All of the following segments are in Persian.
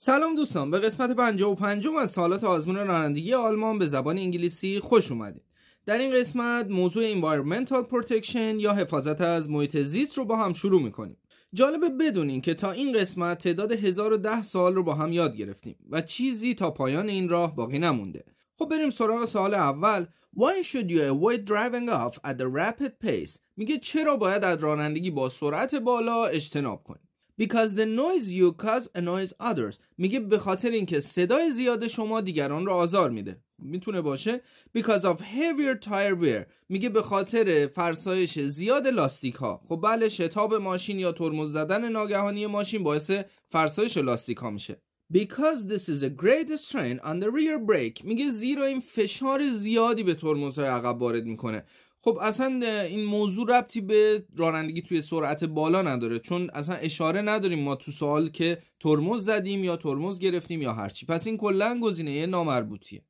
سلام دوستان، به قسمت 55 از سوالات آزمون رانندگی آلمان به زبان انگلیسی خوش اومدید. در این قسمت موضوع Environmental Protection یا حفاظت از محیط زیست رو با هم شروع میکنیم. جالبه بدونین که تا این قسمت تعداد 1010 سوال رو با هم یاد گرفتیم و چیزی تا پایان این راه باقی نمونده. خب بریم سراغ سوال اول. Why should you avoid driving off at a rapid pace؟ میگه چرا باید از رانندگی با سرعت بالا اجتناب کنیم؟ Because the noise you cause annoys others. میگه به خاطر اینکه صدای زیاد شما دیگران رو آزار میده. میتونه باشه because of heavier tire wear. میگه به خاطر فرسایش زیاد لاستیک ها. خب بله، شتاب ماشین یا ترمز زدن ناگهانی ماشین باعث فرسایش لاستیک ها میشه. Because this is a great strain on the rear brake. میگه زیرا این فشار زیادی به ترمزهای عقب وارد میکنه. خب اصلا این موضوع ربطی به رانندگی توی سرعت بالا نداره، چون اصلا اشاره نداریم ما تو سوال که ترمز زدیم یا ترمز گرفتیم یا هرچی. پس این کلاً گزینه نامربوطیه.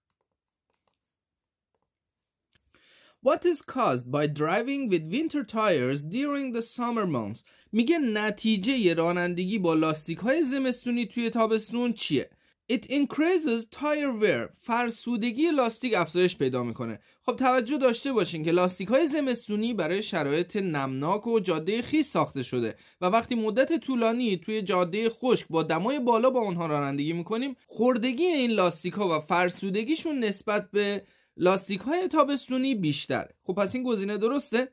What is caused by driving with winter tires during the summer months؟ میگه نتیجه رانندگی با لاستیک های زمستونی توی تابستون چیه؟ It increases tire wear. فرسودگی لاستیک افزایش پیدا میکنه. خب توجه داشته باشین که لاستیک های زمستونی برای شرایط نمناک و جاده خیس ساخته شده و وقتی مدت طولانی توی جاده خشک با دمای بالا با اونها رانندگی میکنیم، خوردگی این لاستیک ها و فرسودگیشون نسبت به لاستیک های تابستونی بیشتره. خب پس این گزینه درسته.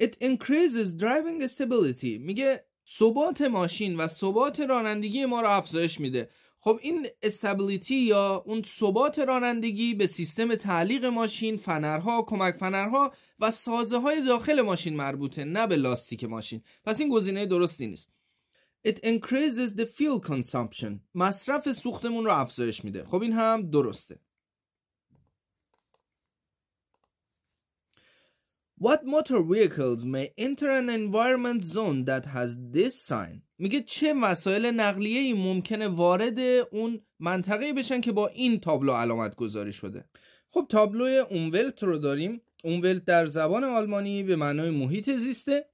It increases driving stability. میگه ثبات ماشین و ثبات رانندگی ما رو افزایش میده. خب این استابیلیتی یا اون ثبات رانندگی به سیستم تعلیق ماشین، فنرها، کمک فنرها و سازه های داخل ماشین مربوطه، نه به لاستیک ماشین. پس این گزینه درستی نیست. It increases the fuel consumption. مصرف سوختمون رو افزایش میده. خب این هم درسته. What motor vehicles may enter an environment zone that has this sign؟ میگه چه وسایل نقلیه‌ای ممکنه وارد اون منطقه بشن که با این تابلو علامت گذاری شده. خب تابلوی اومولت رو داریم. اومولت در زبان آلمانی به معنای محیط زیسته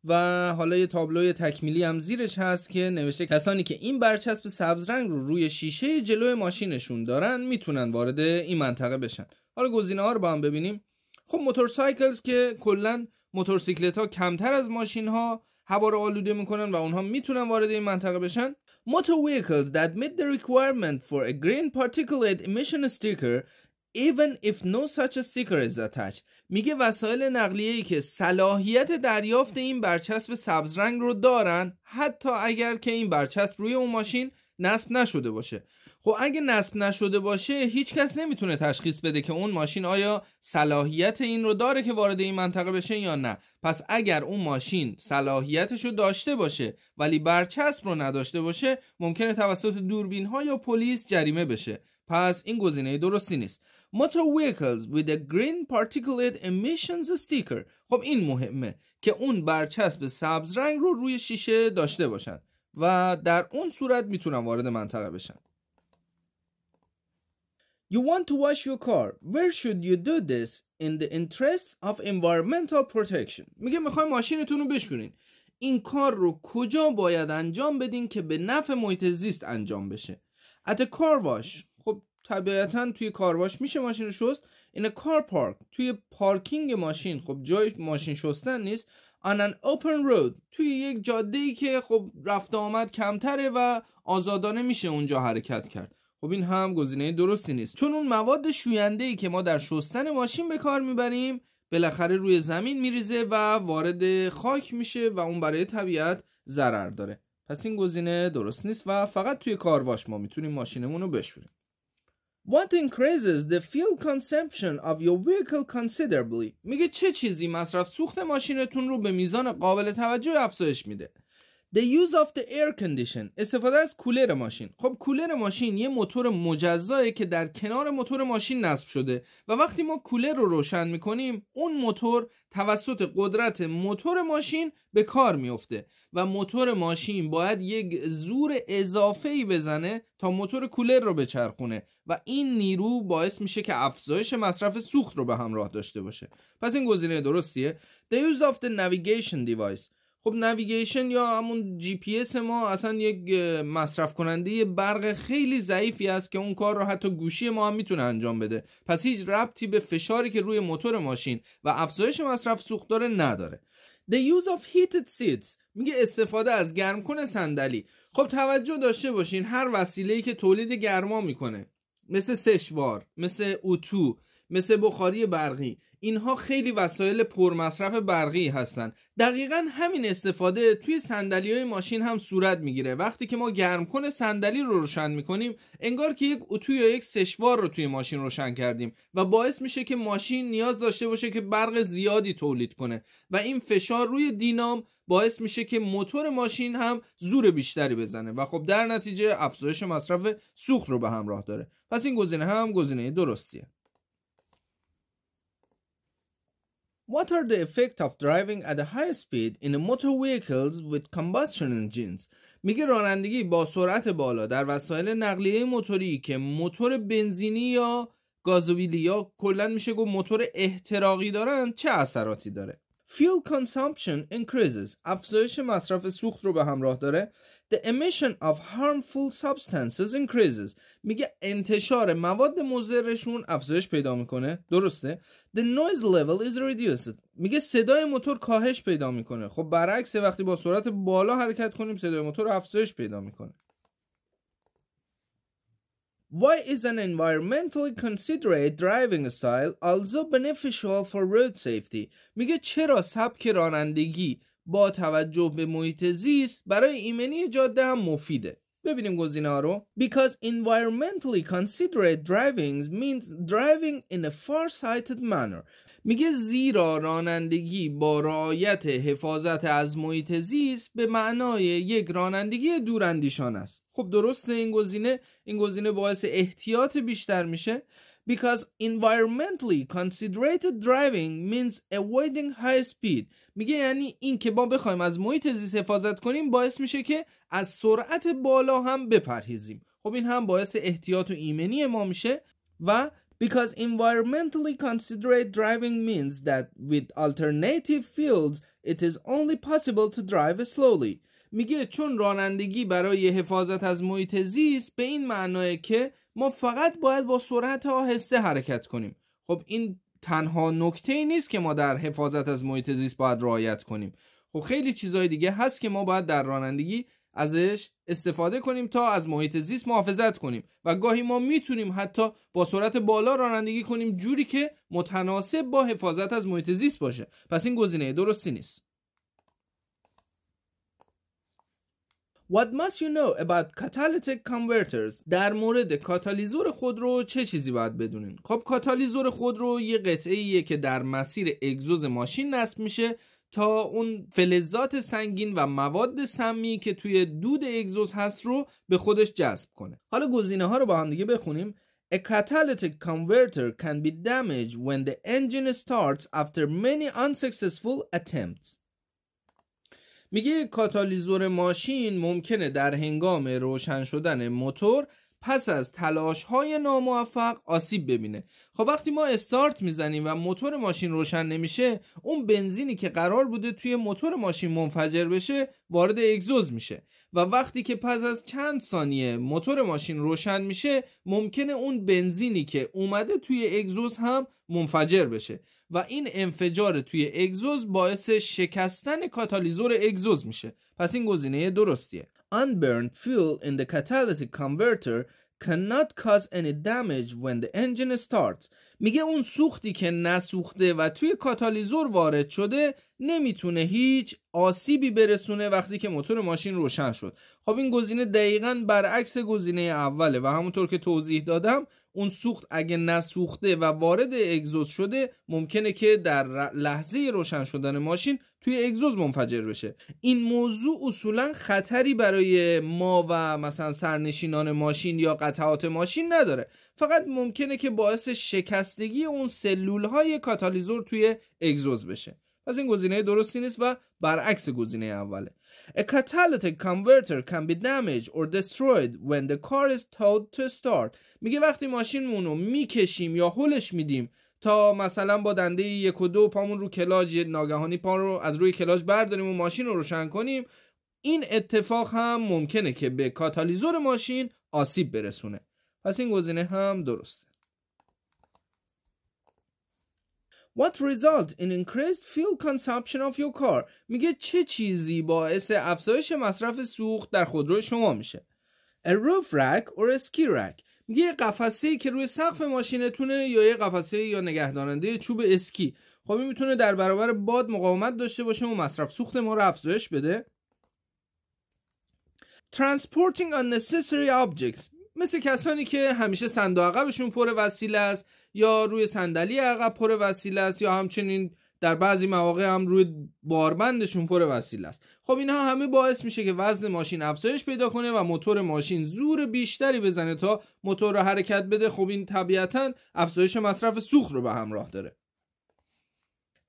و حالا یه تابلوی تکمیلی هم زیرش هست که نوشته کسانی که این برچسب سبز رنگ رو روی شیشه جلوی ماشینشون دارن میتونن وارد این منطقه بشن. حالا گزینه ها رو با هم ببینیم. خب موتورسایکلز که کلا موتورسیکلت ها کمتر از ماشین ها هوا رو آلوده میکنن و اونها میتونن وارد این منطقه بشن. Motor vehicles that meet the requirement for a green particulate emission sticker even if no such a sticker is attached. میگه وسایل نقلیه‌ای که صلاحیت دریافت این برچسب سبز رنگ رو دارن حتی اگر که این برچسب روی اون ماشین نصب نشده باشه. خب اگه نصب نشده باشه هیچ کس نمیتونه تشخیص بده که اون ماشین آیا صلاحیت این رو داره که وارد این منطقه بشه یا نه. پس اگر اون ماشین صلاحیتش رو داشته باشه ولی برچسب رو نداشته باشه ممکنه توسط دوربین ها یا پلیس جریمه بشه. پس این گزینه درستی نیست. Motor vehicles with a green particulate emissions sticker. خب این مهمه که اون برچسب سبز رنگ رو روی شیشه داشته باشن و در اون صورت میتونن وارد منطقه بشن. You want to wash your car. Where should you do this in the interest of environmental protection؟ میگه میخوای ماشینتون رو بشورین. این کار رو کجا باید انجام بدین که به نفع محیط زیست انجام بشه؟ At a car wash. خب طبیعتاً توی کار واش میشه ماشین رو شست. In a car park. توی پارکینگ ماشین. خب جای ماشین شستن نیست. On an open road. توی یک جاده‌ای که خب رفت آمد کمتره و آزادانه میشه اونجا حرکت کرد. خب این هم گزینه درستی نیست، چون اون مواد شوینده‌ای که ما در شستن ماشین به کار میبریم بالاخره روی زمین میریزه و وارد خاک میشه و اون برای طبیعت ضرر داره. پس این گزینه درست نیست و فقط توی کارواش ما میتونیم ماشینمون رو بشوریم. What increases the fuel consumption of your vehicle considerably؟ میگه چه چیزی مصرف سوخت ماشینتون رو به میزان قابل توجه افزایش میده؟ The use of the air condition. استفاده از کولر ماشین. خب کولر ماشین یه موتور مجزایه که در کنار موتور ماشین نصب شده و وقتی ما کولر رو روشن میکنیم اون موتور توسط قدرت موتور ماشین به کار میفته و موتور ماشین باید یک زور اضافه‌ای بزنه تا موتور کولر رو بچرخونه و این نیرو باعث میشه که افزایش مصرف سوخت رو به همراه داشته باشه. پس این گزینه درستیه. The use of the navigation device. خب نویگیشن یا همون جی پی اس ما اصلا یک مصرف کننده برق خیلی ضعیفی است که اون کار رو حتی گوشی ما هم میتونه انجام بده. پس هیچ ربطی به فشاری که روی موتور ماشین و افزایش مصرف سوخت داره نداره. The use of heated seats میگه استفاده از گرمکن صندلی. خب توجه داشته باشین هر وسیله‌ای که تولید گرما میکنه مثل سشوار، مثل اتو، مثل بخاری برقی، اینها خیلی وسایل پرمصرف برقی هستن. دقیقاً همین استفاده توی صندلی‌های ماشین هم صورت میگیره. وقتی که ما گرمکن صندلی رو روشن میکنیم انگار که یک اتو یا یک سشوار رو توی ماشین روشن کردیم و باعث میشه که ماشین نیاز داشته باشه که برق زیادی تولید کنه و این فشار روی دینام باعث میشه که موتور ماشین هم زور بیشتری بزنه و خب در نتیجه افزایش مصرف سوخت رو به همراه داره. پس این گزینه هم گزینه درستیه. What are the effects of driving at a high speed in a motor vehicles with combustion engines؟ میگه رانندگی با سرعت بالا در وسایل نقلیه موتوری که موتور بنزینی یا گازوئیلی یا کلا میشه گفت موتور احتراقی دارن چه اثراتی داره؟ Fuel consumption increases. افزایش مصرف سوخت رو به همراه داره. The emission of harmful substances increases. میگه انتشار مواد مضرشون افزایش پیدا میکنه. درسته؟ The noise level is reduced. میگه صدای موتور کاهش پیدا میکنه. خب برعکس وقتی با سرعت بالا حرکت کنیم صدای موتور افزایش پیدا میکنه. Why is an environmentally considerate driving style also beneficial for road safety؟ میگه چرا سبک رانندگی با توجه به محیط زیست برای ایمنی جاده هم مفیده؟ ببینیم گزینه ها رو. Because environmentally considerate driving means driving in a far-sighted manner. میگه زیرا رانندگی با رعایت حفاظت از محیط زیست به معنای یک رانندگی دوراندیشانه است. خب درسته این گزینه باعث احتیاط بیشتر میشه. Because environmentally considerate driving means avoiding high speed. میگه یعنی این که ما بخوایم از محیط زیست حفاظت کنیم باعث میشه که از سرعت بالا هم بپرهیزیم. خب این هم باعث احتیاط و ایمنی ما میشه. و because environmentally considerate driving means that with alternative fuels it is only possible to drive slowly. میگه چون رانندگی برای حفاظت از محیط زیست به این معناه که ما فقط باید با سرعت آهسته حرکت کنیم. خب این تنها نکته نیست که ما در حفاظت از محیط زیست باید رعایت کنیم. خب خیلی چیزای دیگه هست که ما باید در رانندگی ازش استفاده کنیم تا از محیط زیست محافظت کنیم و گاهی ما میتونیم حتی با سرعت بالا رانندگی کنیم جوری که متناسب با حفاظت از محیط زیست باشه. پس این گزینه درستی نیست. What must you know about catalytic converters؟ در مورد کاتالیزور خودرو چه چیزی باید بدونین؟ خب کاتالیزور خودرو یه قطعه‌ایه که در مسیر اگزوز ماشین نصب میشه تا اون فلزات سنگین و مواد سمی که توی دود اگزوز هست رو به خودش جذب کنه. حالا گزینه ها رو با هم دیگه بخونیم. A catalytic converter can be damaged when the engine starts after many unsuccessful attempts. میگه کاتالیزور ماشین ممکنه در هنگام روشن شدن موتور پس از تلاش‌های ناموفق آسیب ببینه. خب وقتی ما استارت میزنیم و موتور ماشین روشن نمیشه، اون بنزینی که قرار بوده توی موتور ماشین منفجر بشه وارد اگزوز میشه و وقتی که پس از چند ثانیه موتور ماشین روشن میشه ممکنه اون بنزینی که اومده توی اگزوز هم منفجر بشه و این انفجار توی اگزوز باعث شکستن کاتالیزور اگزوز میشه. پس این گزینه درستیه. Unburned fuel in the catalytic converter cannot cause any damage when the engine starts. میگه اون سوختی که نسوخته و توی کاتالیزور وارد شده نمیتونه هیچ آسیبی برسونه وقتی که موتور ماشین روشن شد. خب این گزینه دقیقاً برعکس گزینه اوله و همونطور که توضیح دادم اون سوخت اگه نسوخته و وارد اگزوز شده ممکنه که در لحظه روشن شدن ماشین توی اگزوز منفجر بشه. این موضوع اصولا خطری برای ما و مثلا سرنشینان ماشین یا قطعات ماشین نداره، فقط ممکنه که باعث شکستگی اون سلولهای کاتالیزور توی اگزوز بشه. پس این گزینه درستی نیست و برعکس گزینه اوله. A catalytic converter can be damaged or destroyed when the car is towed to start. میگه وقتی ماشینمون رو میکشیم یا هلش میدیم تا مثلا با دنده 1 و 2 پامون رو کلاج ناگهانی پا رو از روی کلاج برداریم و ماشین رو روشن کنیم. این اتفاق هم ممکنه که به کاتالیزور ماشین آسیب برسونه. پس این گزینه هم درسته. What result in increased fuel consumption of your car؟ میگه چه چیزی باعث افزایش مصرف سوخت در خودروی شما میشه؟ A roof rack or a ski rack؟ میگه یه قفسه‌ای که روی سقف ماشینتونه یا یه قفسه یا نگهدارنده چوب اسکی. خب این میتونه در برابر باد مقاومت داشته باشه و مصرف سوخت ما رو افزایش بده. Transporting unnecessary objects، مثل کسانی که همیشه صندوق عقبشون پر وسیله است یا روی صندلی عقب پر وسیله است یا همچنین در بعضی مواقع هم روی باربندشون پر وسیله است. خب اینها همه باعث میشه که وزن ماشین افزایش پیدا کنه و موتور ماشین زور بیشتری بزنه تا موتور رو حرکت بده. خب این طبیعتاً افزایش مصرف سوخت رو به همراه داره.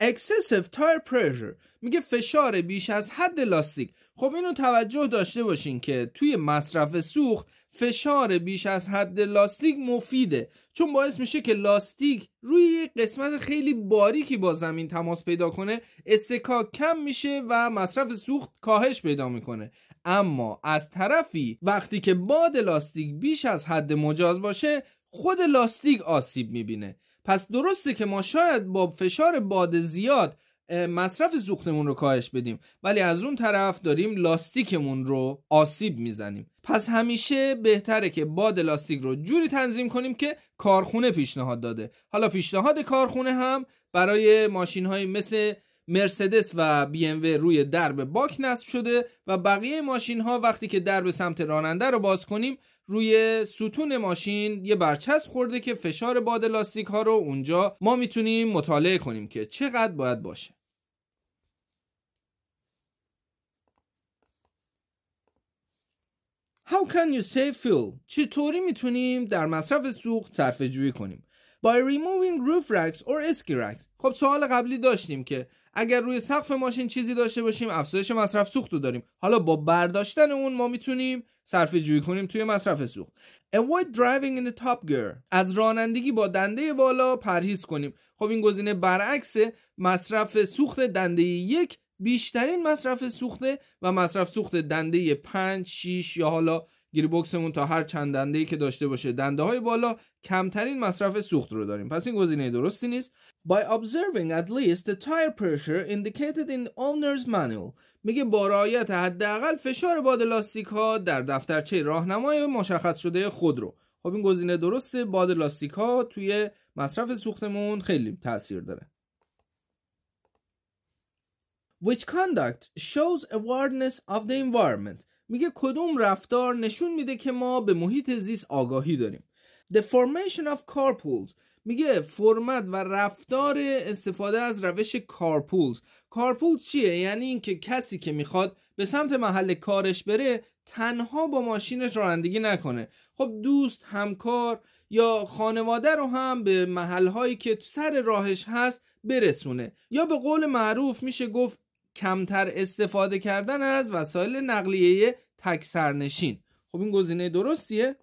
Excessive tire pressure، میگه فشار بیش از حد لاستیک. خب اینو توجه داشته باشین که توی مصرف سوخت فشار بیش از حد لاستیک مفیده، چون باعث میشه که لاستیک روی قسمت خیلی باریکی با زمین تماس پیدا کنه، استکاک کم میشه و مصرف سوخت کاهش پیدا میکنه. اما از طرفی وقتی که باد لاستیک بیش از حد مجاز باشه، خود لاستیک آسیب میبینه. پس درسته که ما شاید با فشار باد زیاد مصرف سوختمون رو کاهش بدیم، ولی از اون طرف داریم لاستیکمون رو آسیب میزنیم. پس همیشه بهتره که باد لاستیک رو جوری تنظیم کنیم که کارخونه پیشنهاد داده. حالا پیشنهاد کارخونه هم برای ماشین‌های مثل مرسدس و بی ام و روی درب باک نصب شده و بقیه ماشین‌ها وقتی که درب سمت راننده رو باز کنیم روی ستون ماشین یه برچسب خورده که فشار باد لاستیک ها رو اونجا ما میتونیم مطالعه کنیم که چقدر باید باشه. How can you save fuel؟ چطوری میتونیم در مصرف سوخت صرفه جویی کنیم؟ By removing roof racks or ski racks. خب سوال قبلی داشتیم که اگر روی سقف ماشین چیزی داشته باشیم افزایش مصرف سوخت رو داریم. حالا با برداشتن اون ما میتونیم صرفه جویی کنیم توی مصرف سوخت. Avoid driving in the top gear. از رانندگی با دنده بالا پرهیز کنیم. خب این گزینه برعکس مصرف سوخت دنده 1 بیشترین مصرف سوخته و مصرف سوخت دنده 5 6 یا حالا گیر باکسمون تا هر چند دنده‌ای که داشته باشه دنده های بالا کمترین مصرف سوخت رو داریم. پس این گزینه درستی نیست. By observing at least the tire pressure indicated in owner's manual. میگه با رعایت حداقل فشار باد لاستیک ها در دفترچه راهنمای مشخص شده خودرو. خب این گزینه درسته. باد لاستیک ها توی مصرف سوختمون خیلی تاثیر داره. Which conduct shows awareness of the environment. میگه کدوم رفتار نشون میده که ما به محیط زیست آگاهی داریم. The formation of carpools. میگه فرمت و رفتار استفاده از روش کارپولز. کارپولز چیه؟ یعنی اینکه کسی که میخواد به سمت محل کارش بره تنها با ماشینش رانندگی نکنه. خب دوست، همکار یا خانواده رو هم به محلهایی که سر راهش هست برسونه. یا به قول معروف میشه گفت کمتر استفاده کردن از وسایل نقلیه تک سرنشین. خب این گزینه درستیه.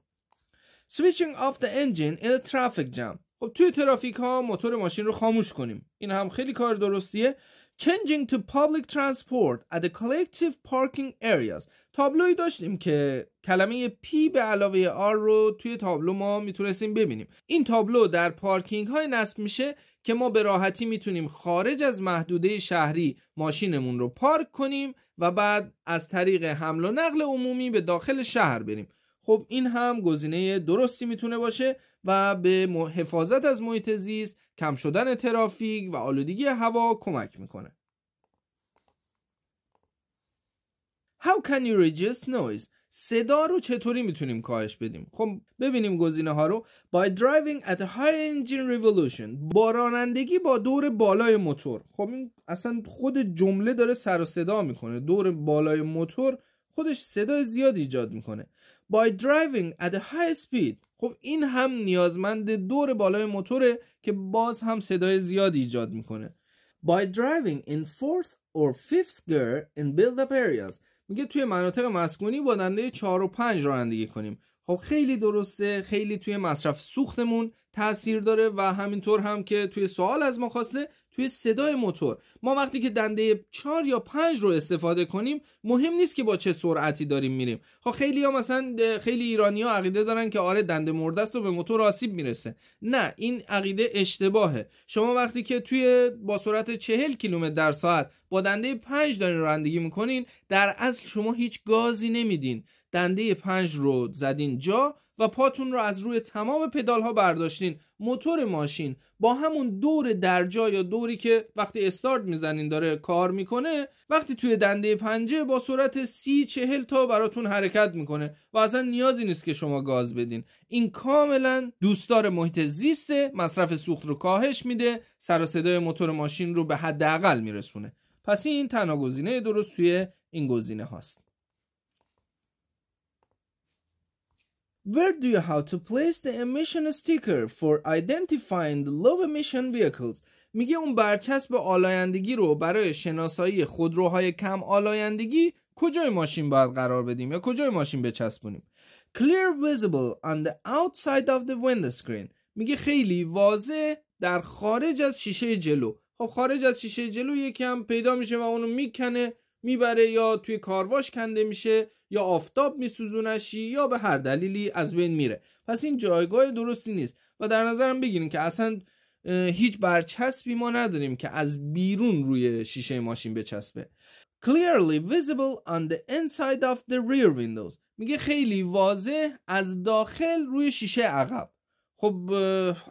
Switching off the engine in a traffic jam. خب توی ترافیک ها موتور ماشین رو خاموش کنیم. این هم خیلی کار درستیه. Changing to public transport at the collective parking areas. تابلوی داشتیم که کلمه P به علاوه R رو توی تابلو ما میتونستیم ببینیم. این تابلو در پارکینگ های نصب میشه که ما به راحتی میتونیم خارج از محدوده شهری ماشینمون رو پارک کنیم و بعد از طریق حمل و نقل عمومی به داخل شهر بریم. خب این هم گزینه درستی میتونه باشه و به حفاظت از محیط زیست، کم شدن ترافیک و آلودگی هوا کمک میکنه. How can you reduce noise؟ صدا رو چطوری میتونیم کاهش بدیم؟ خب ببینیم گزینه ها رو. By driving at a high engine revolution. با رانندگی با دور بالای موتور. خب این اصلا خود جمله داره سر و صدا میکنه. دور بالای موتور خودش صدای زیاد ایجاد میکنه. By driving at a high speed. خب این هم نیازمند دور بالای موتوره که باز هم صدای زیاد ایجاد میکنه. By driving in 4th or 5th gear in build-up areas. میگه توی مناطق مسکونی با دنده 4 و 5 رانندگی کنیم. خب خیلی درسته، خیلی توی مصرف سوختمون تأثیر داره و همینطور هم که توی سوال از ما خواسته توی صدای موتور. ما وقتی که دنده 4 یا 5 رو استفاده کنیم مهم نیست که با چه سرعتی داریم میریم. خب خیلی ایرانی‌ها عقیده دارن که آره دنده مرده است و به موتور آسیب میرسه. نه، این عقیده اشتباهه. شما وقتی که با سرعت 40 کیلومتر در ساعت با دنده 5 دارین رانندگی میکنین، در اصل شما هیچ گازی نمیدین. دنده 5 رو زدین جا و پاتون رو از روی تمام پدال ها برداشتین. موتور ماشین با همون دور درجا یا دوری که وقتی استارت میزنین داره کار میکنه، وقتی توی دنده 5 با سرعت 30-40 تا براتون حرکت میکنه و اصلا نیازی نیست که شما گاز بدین. این کاملا دوستدار محیط زیسته، مصرف سوخت رو کاهش میده، سر و صدای موتور ماشین رو به حداقل میرسونه. پس این تنها گزینه درست توی این گزینه هاست. Where do you have to place the emission sticker for identifying the low emission vehicles؟ میگه اون برچسب آلایندگی رو برای شناسایی خودروهای کم آلایندگی کجای ماشین باید قرار بدیم یا کجای ماشین بچسبونیم؟ Clear visible on the outside of the windscreen. میگه خیلی واضح در خارج از شیشه جلو. خب خارج از شیشه جلو یکم پیدا میشه و اونو میکنه میبره، یا توی کارواش کنده میشه، یا آفتاب میسوزونش، یا به هر دلیلی از بین میره. پس این جایگاه درستی نیست و در نظرم بگیریم که اصلا هیچ برچسبی ما نداریم که از بیرون روی شیشه ماشین بچسبه. Clearly visible on the inside of the rear windows. میگه خیلی واضح از داخل روی شیشه عقب. خب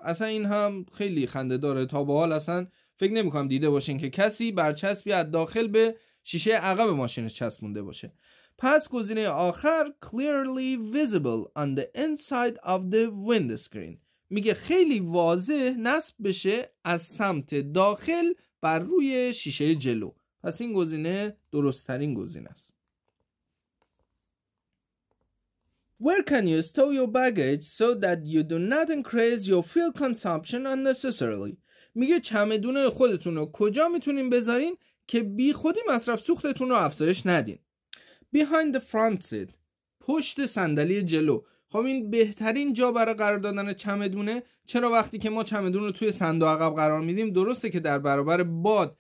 اصلا این هم خیلی خنده داره. تا به حال اصلا فکر نمی‌کنم دیده باشین که کسی برچسبی از داخل به شیشه عقب ماشینش چسبونده باشه. پس گزینه آخر clearly visible on the inside of the windscreen میگه خیلی واضح نصب بشه از سمت داخل بر روی شیشه جلو. پس این گزینه درست ترین گزینه است. Where can you store your baggage so that you do not increase your fuel consumption unnecessarily؟ میگه چمدون خودتون رو کجا میتونین بذارین که بی خودی مصرف سوختتون رو افزایش ندین؟ Behind the front seat، پشت صندلی جلو. خب این بهترین جا برای قرار دادن چمدونه. چرا؟ وقتی که ما چمدون رو توی صندوق عقب قرار میدیم درسته که در برابر باد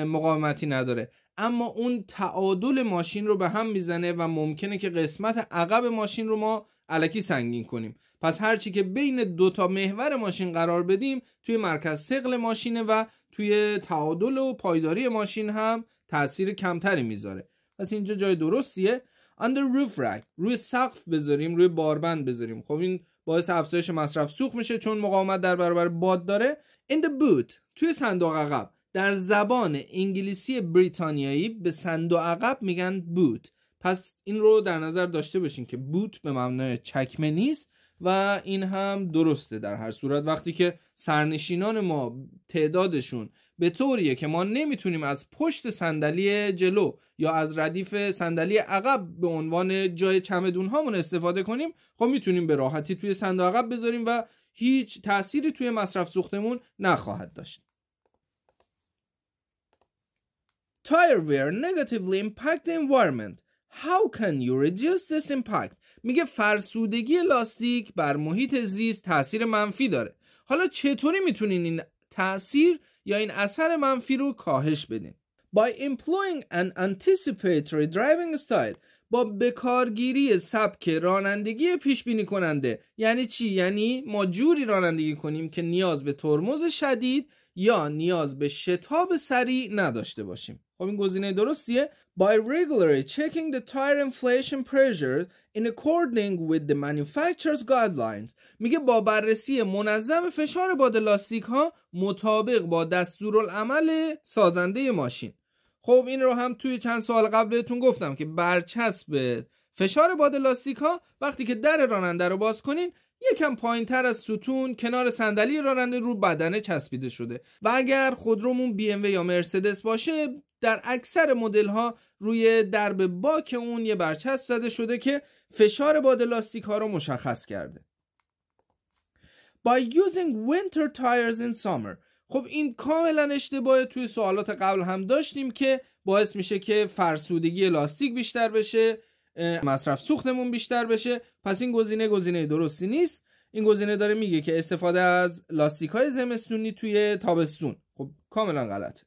مقاومتی نداره، اما اون تعادل ماشین رو به هم میزنه و ممکنه که قسمت عقب ماشین رو ما الکی سنگین کنیم. پس هرچی که بین دوتا محور ماشین قرار بدیم توی مرکز ثقل ماشینه و توی تعادل و پایداری ماشین هم تأثیر کمتری میذاره. پس اینجا جای درستیه. under roof rack، روی سقف بذاریم، روی باربند بذاریم. خب این باعث افزایش مصرف سوخت میشه چون مقاومت در برابر باد داره. in the boot، توی صندوق عقب. در زبان انگلیسی بریتانیایی به صندوق عقب میگن بوت. پس این رو در نظر داشته باشین که بوت به معنای چکمه نیست و این هم درسته. در هر صورت وقتی که سرنشینان ما تعدادشون به طوریه که ما نمیتونیم از پشت صندلی جلو یا از ردیف صندلی عقب به عنوان جای چمدون هامون استفاده کنیم، خب میتونیم به راحتی توی صندوق عقب بذاریم و هیچ تأثیری توی مصرف سوختمون نخواهد داشت. Tire wear negatively impact the environment. How can you reduce this impact؟ میگه فرسودگی لاستیک بر محیط زیست تأثیر منفی داره. حالا چطوری میتونین این تأثیر یا این اثر منفی رو کاهش بدین؟ By employing an anticipatory driving style، با بکارگیری سبک رانندگی پیش بینی کننده. یعنی چی؟ یعنی ما جوری رانندگی کنیم که نیاز به ترمز شدید یا نیاز به شتاب سریع نداشته باشیم. خب این گزینه درستیه. By regularly checking the tire inflation pressure in accordance with the manufacturer's guidelines، میگه با بررسی منظم فشار باد لاستیک ها مطابق با دستورالعمل سازنده ماشین. خب این رو هم توی چند سال قبل بهتون گفتم که برچسب فشار باد لاستیک ها وقتی که در راننده رو باز کنین یکم پایین‌تر از ستون کنار صندلی راننده رو بدنه چسبیده شده و اگر خودرومون BMW یا مرسدس باشه در اکثر مدل ها روی درب باک اون یه برچسب زده شده که فشار باد لاستیک ها رو مشخص کرده. By using winter tires in summer، خب این کاملا اشتباهه. توی سوالات قبل هم داشتیم که باعث میشه که فرسودگی لاستیک بیشتر بشه، مصرف سوختمون بیشتر بشه. پس این گزینه درستی نیست. این گزینه داره میگه که استفاده از لاستیک‌های زمستونی توی تابستون. خب کاملا غلطه.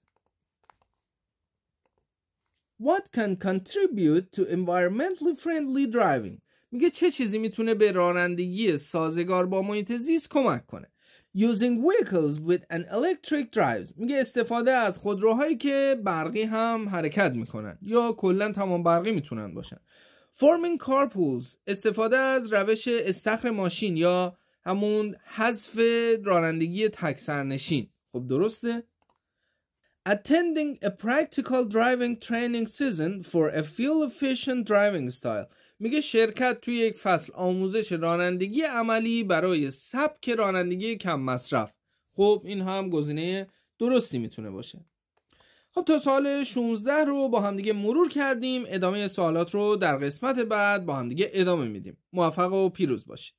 What can contribute to environmentally friendly driving؟ میگه چه چیزی میتونه به رانندگی سازگار با محیط زیست کمک کنه. Using vehicles with an electric drives، میگه استفاده از خودروهایی که برقی هم حرکت میکنن یا کلا تمام برقی میتونن باشن. Forming carpools، استفاده از روش استخر ماشین یا همون حذف رانندگی تک سرنشین. خب درسته. Attending a practical driving training season for a fuel efficient driving style، میگه شرکت توی یک فصل آموزش رانندگی عملی برای سبک رانندگی کم مصرف. خب این هم گزینه درستی میتونه باشه. خب تا سوال 16 رو با همدیگه مرور کردیم. ادامه سوالات رو در قسمت بعد با همدیگه ادامه میدیم. موفق و پیروز باشید.